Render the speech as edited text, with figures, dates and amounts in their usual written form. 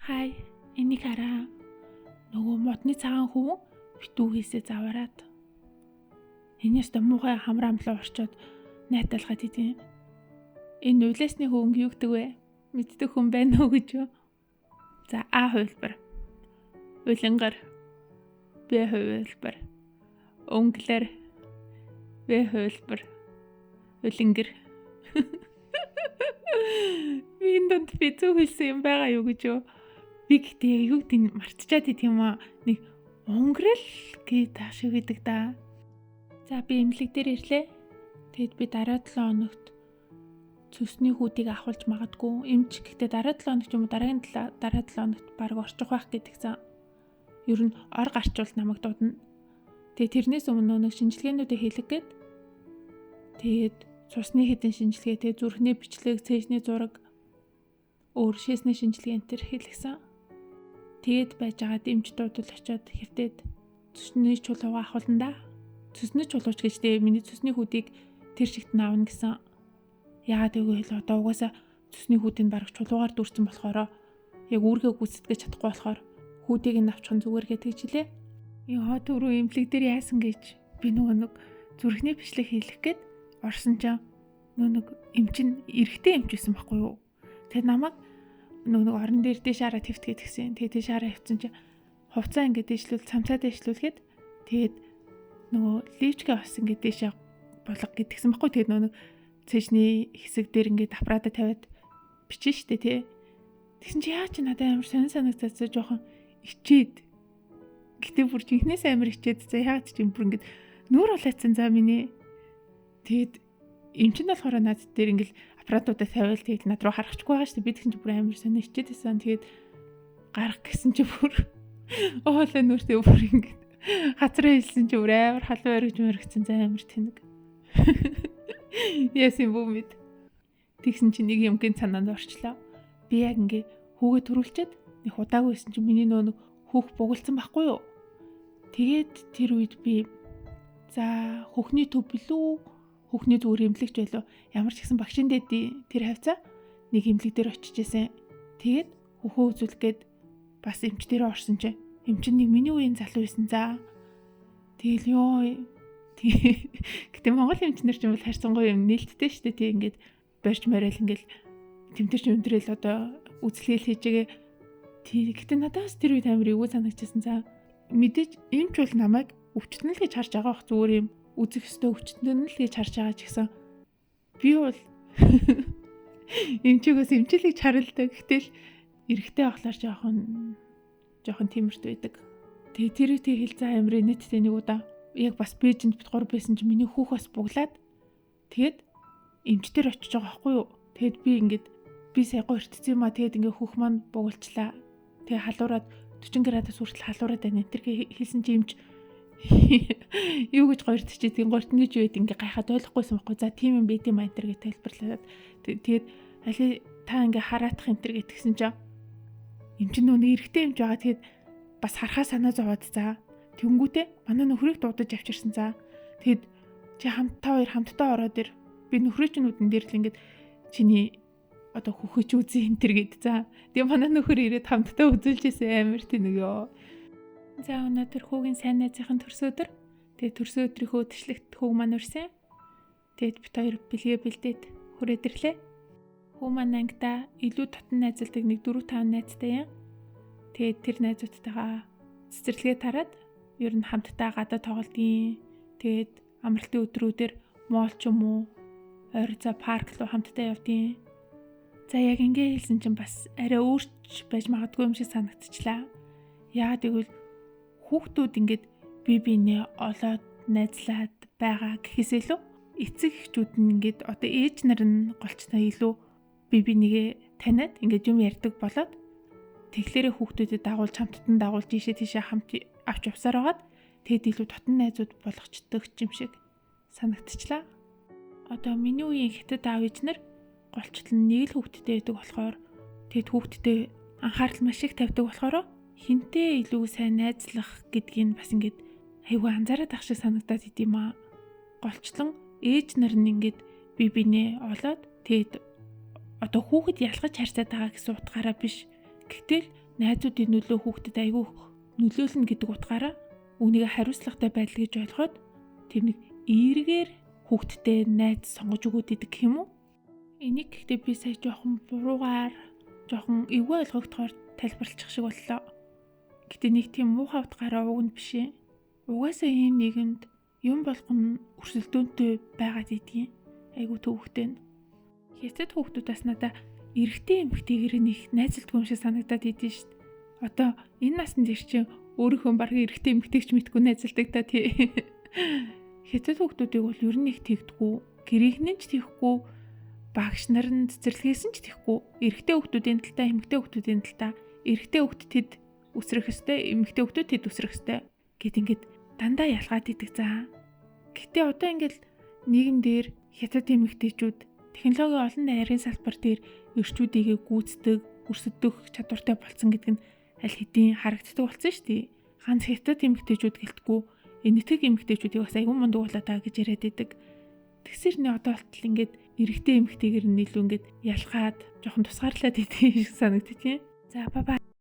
Хай, энийг хараа. Нөгөө модны цагаан хүн битүүгээсээ заваарад. Энэс тэ муухай хамраамлаа орчоод найталгаад идэв. Энэ улаасны хүн юу гэдэг вэ? Мэддэг хүн байна уу гэж юу? За А хувилбар. Улингар. Б хувилбар. Өнгөлөр. В хувилбар. Улингэр. Виндонд би зөв хэлсэн юм байгаа юу гэж юу? Би гэдэг юу гэдэг мартчихад идэв юм аа. Нэг өнгөрөл гэж таашиг гэдэг да. За би имлэг дээр ирлээ. Тэгэд би дараа 7 хоногт цөсний хүүдийг авахулж магадгүй. Эмч гэхдээ дараа 7 хоногт юм уу дараа 7 хоногт баг орчих байх гэдэгсэн. Ер нь ор гарчвал намайг дуудана. Тэгээ тэрнээс өмнө нэг шинжилгээнүүдээ хийлэг гээд тэгээд цусны хэдэн шинжилгээ, тэгээд зүрхний бичлэг, цээжний зураг, өөр шээсний шинжилгээ энэ төр хийлгсэн. Тэгээд байж байгаа эмч дуудвал очиод хэрдээд цусны чулуугаа авахулна да. Цусны чулууч гэж тэгээ миний цусны хүүдийг тэр шигт нь авна гэсэн. Яагаад гэвэл одоо угаасаа цусны хүүдийг бараг чулуугаар дүүрсэн болохоор яг үүргээ гүйцэтгэж чадахгүй болохоор хүүдийг нь авчих нь зүгээр гэдэг жилээ. Яа түрүү имлэг дээр яасан гэж би нэг зүрхний бичлэг хийлгэх гээд орсон ч нэг эмчин эрэгтэй эмч байсан байхгүй юу. Тэгээд намайг нэг орон дээр дэшаараа твтгээд гисэн. Тэгээд дэшаараа хөвцөн чи хувцаа ингээд дэжлүүл цамцаа дэжлүүлгээд тэгээд нөгөө ливчгээ бас ингээд дэшээ болго гэдгсэн байхгүй. Тэгээд нөгөө цэжний хэсэг дээр ингээд аппарата тавиад бичэн штэ тий. Тэгсэн чи яа чи надад амар санагдаад жоохон ичээд. Гэтэ бүр жинхнээс амар ичээд за яагаад чи бүр ингээд нүүр улаацсан за миний. Тэгэд эмчин болохоор над дээр ингээд аппаратуудаа тавиал тэгээд над руу харахчгүй байгаа штэ. Би тэгсэн чи бүр амар санаа ичээд байсан. Тэгээд гарах гэсэн чи бүр оолаа нүртэй бүр ингээд хацраа хэлсэн чи бүр амар халуун өргөж мөрөгцэн за амар тэнэг. Яасан бүүмэд. Тэгсэн чи нэг юмгийн санаанд орчлоо. Би яг ингээ хүүгээ төрүүлчихэд нэг удаагүй байсан чи миний нэг хүүх бугалцсан байхгүй юу. Тэгээд тэр үед би за хөхний төв билүү хөхний зүгээр эмнэлэгч байлоо. Ямар ч гэсэн багшин дэдий тэр хавцаа нэг эмнэлэг дээр очиж исэн. Тэгээд хөхөө үзүүлгээд бас эмч дээр орсон чи эмчин нэг миний үеийн залуу байсан за. Тэгэл ёо гэтээ Монгол эмчнэр ч юм бол харьцангуй юм нээлттэй шүү дээ. Тэг ингээд барьж мараал ингээд тэмтэрч өндрөл одоо үзлээл хийжээгээ. Гэтээ надаас тэр үед амар эвгүй санагдчихсан за. Мэдээж эмч бол намайг өвчтөн л гэж харж байгаа бох зүгээр юм үзэх өстой өвчтөн л гэж харж байгаа ч гэсэн би бол эмчигээс эмчилийг харалдаг. Гэтэл эрэхтэй ахлаар жоохон тиймэрт байдаг. Тэгээ тэр үетэй хэл за амрын нэттэй нэг удаа яг бас Бээжинд бит 3 байсан чи миний хүүх бас буглаад тэгээд эмчтэр очиж байгаа байхгүй юу. Тэгэд би ингээд би сайхан өртсөн юм а. Тэгэд ингээ хүүх маань бугалчлаа. Тэгээ халуураад 40 градус хүртэл халуураад байна. Тэр хэлсэн чи эмч юу гэж гоёрт чи тийм гоёрт нь гэж үед ингээ гайхаад ойлгохгүйсэн байхгүй. За тийм юм байт юм а энэ гэж тайлбарлаад тэгээд али та ингээ хараатах энэ төр гэтгсэн чи эмч нөө эрэгтэй эмч байгаа. Тэгэд бас харахаа санаа зовоод за тэнгүүтээ манай нөхрийг дуудаж авчирсан за. Тэгэд чи та хоёр хамтдаа ороод ир. Би нөхрөөчнүүдэн дээр л ингээд чиний одоо хөхөж үзээ энэ төр гэд за. Тэгээ манай нөхөр ирээд хамтдаа үзүүлжсэн амар тэнэг ёо. За өнөөдөр хүүгийн сайн найзынхын төрсөн өдөр. Тэгээ төрсөн өдрийнхөө төшлөгт хүүг маань урьсан. Тэгэд бит хоёр бэлгээ бэлдээд хүрээд ирлээ. Хүү маань ангидаа илүү татан найзалдаг нэг 4-5 найзтай юм. Тэгээд тэр найзуудтайгаа цэцэрлэгээ тараад ер нь хамтдаа гадаа тоглодгийн. Тэгээд амралтын өдрүүдээр моол ч юм уу ойр за парк руу хамтдаа явдгийн. За яг ингэ хэлсэн чинь бас арай өөрч байж магадгүй юм шиг санагдчихлаа. Яагаад гэвэл хүүхдүүд ингээд бие биенээ олоод найзлаад байгаа гэхээс илүү эцэг эхчүүд нь ингээд одоо ээж нар нь голчтой илүү бие бинийгээ таниад ингээд юм ярьдаг болоод тэгэхээр хүүхдүүдэд дагуулж хамттан дагуулж тийшээ хамт авч явсаар байгаад тэгэд илүү татан найзууд болгочдөг юм шиг санагдчихлаа. Одоо миний үеийн хятад аав ээж нар голчлол нь нэг л хүүхдтэй байдаг болохоор тэгэд хүүхдтэй анхаарал маш их тавьдаг болохоор хинтээ илүү сайн найзлах гэдгийг бас ингээд айгүй анзаараад ах шиг санагдаад идэм аа. Голчлон ээж нар нь ингээд бие бинээ олоод тэгэд одоо хүүхэд ялгаж харьцаад байгаа гэсэн утгаараа биш. Гэтэл найзуудын нөлөө хүүхдэд айгүй нөлөөлнө гэдэг утгаараа үүнийг хариуцлагатай байдал гэж ойлгоод тэр нэг эергээр хүүхдтэй найз сонгож өгöd идэг гэх юм уу? Энийг гэхдээ би сая жоохон буруугаар, жоохон эвгүй ойлгогдохоор тайлбарлчих шиг боллоо. Гэтэ нэг тийм муухай утгаараа уг нь биш ээ. Угаасаа ийм нийгэмд юм болгоно өрсөлдөөнтэй байгаад идэгин. Айгүй төвөгтэй. Хятад хүүхдүүдээс надаа эрэгтэй эмэгтэйгээр нэг найзалдгүй юм шиг санагдаад идэв шүү дээ. Одоо энэ наснд ирчин өөрийнхөө баг эрэгтэй эмэгтэйч мэдгүй найзалдаг та тий. Хятад хүүхдүүдийг бол ер нь их тэгдэггүй, гэрийнхэн ч тийхгүй, багш нар нь цэцэрлэгээс нь ч тийхгүй. Эрэгтэй хүүхдүүдийн талдаа, эмэгтэй хүүхдүүдийн талдаа, эрэгтэй хүүхд тэд үсрэх ёстой, эмэгтэй хүүхдүүд тэд үсрэх ёстой гэд ингээд дандаа ялгаад идэг заа. Гэтэ одоо ингээд нийгэм дээр хятад эмэгтэйчүүд технологийн олон найрын салбар дээр эрчүүдийг гүйцэтгэх, өрсөлдөх чадвартай болсон гэдэг нь аль хэдийн харагддаг болсон шүү дээ. Ганц хятад эмэгтэйчүүд гэлтгүй энэтхэг эмэгтэйчүүдийг бас аюун мундаг болоо таа гэж яриад идэг. Тэгсэрний одоо болтол ингээд эрэгтэй эмэгтэйгээр нь илүү ингээд ялгаад жоохон тусгаарлаад идэв шиг санагдчих тийм. За бай бай.